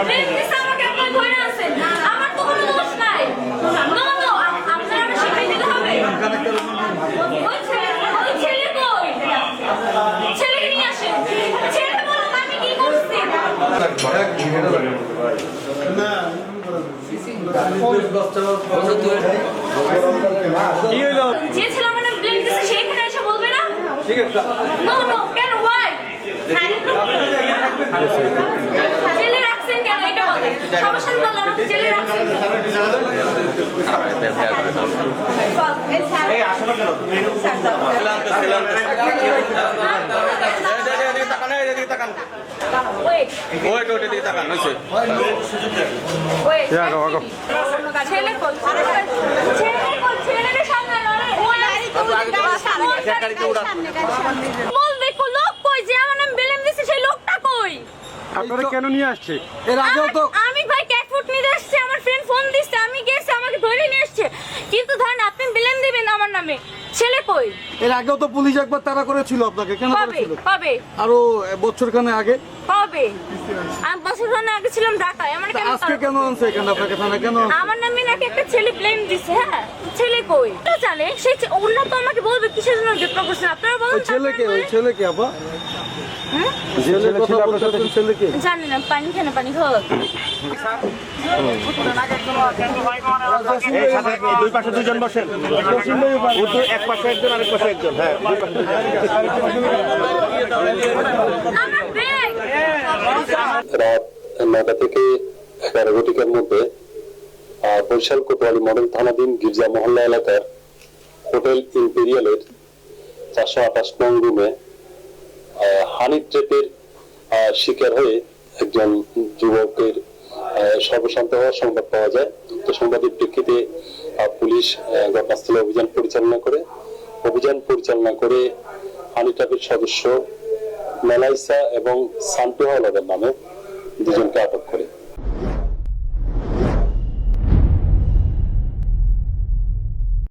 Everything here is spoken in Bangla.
ব্লেম দিছে আমাকে, আপনি ধরে আছেন। আমার তো কোনো দোষ নাই। নো নো, আপনারা আমাকে শিখাই দিতে হবে। ওই ছেলে কই? ছেলেকে নিয়ে আসেন। ছেলেকে বলো আমি কি করছি। যে ছেলে আমার নামে ব্লেম দিছে সে এখানে এসে বলবে না? নো নো, কেন ওয়াই? জেলে রাখছেন কেন এটা বলেন। সমস্যা বললাম আমাকে জেলে রাখছেন আপনারা কেন নিয়ে আসছে? এর আগেও তো আমি ভাই ক্যাট ফুড নিতে আসছি, আমার ফ্রেন্ড ফোন দিচ্ছে, আমি গেছি, আমাকে ধরে নিয়ে আসছে। কিন্তু ধরেন আপনি ব্লেম দিবেন আমার নামে, ছেলে কই? এর আগেও তো পুলিশ একবার তাড়া করেছিল আপনাকে, কেন পাবে করেছিল? পাবে আরো বছরখানেক আগে। পাবে। আমি বছরখানেক আগে ছিলাম ঢাকায়, আমার কেন আজকে কেন আনছে এখানে আপনাকে থানা কেন আনছে? আমার নামে নাকি একটা ছেলে ব্লেম দিছে। হ্যাঁ, ছেলে কই? তো জানে সেই অন্য তো আমাকে বলবে কিসের জন্য গ্রেফতার করছেন আপনারা বলুন। ওই ছেলেকে আপা ছেলে কথা বলতেছেন, ছেলেকে জানি না, পানি খানে পানি খাওয়া। দুই পাশে দুজন বসেন, এক পাশে একজন আরেক পাশে একজন। হ্যাঁ, আমার ব্যাগ। রাত 9টা থেকে 11 ঘটিকার মধ্যে বরিশাল কোতোয়ালি মডেল থানাধীন গির্জা মহল্লা এলাকার হোটেল ইম্পেরিয়ালের 428 নং রুমে হানি ট্র্যাপের শিকার হয়ে একজন যুবকের সর্বশান্ত হওয়ার সংবাদ পাওয়া যায়। তো সংবাদের প্রেক্ষিতে পুলিশ ঘটনাস্থলে অভিযান পরিচালনা করে হানি ট্র্যাপের সদস্য মেলাইসা এবং সান্টু হাওলাদার নামে দুজনকে আটক করে।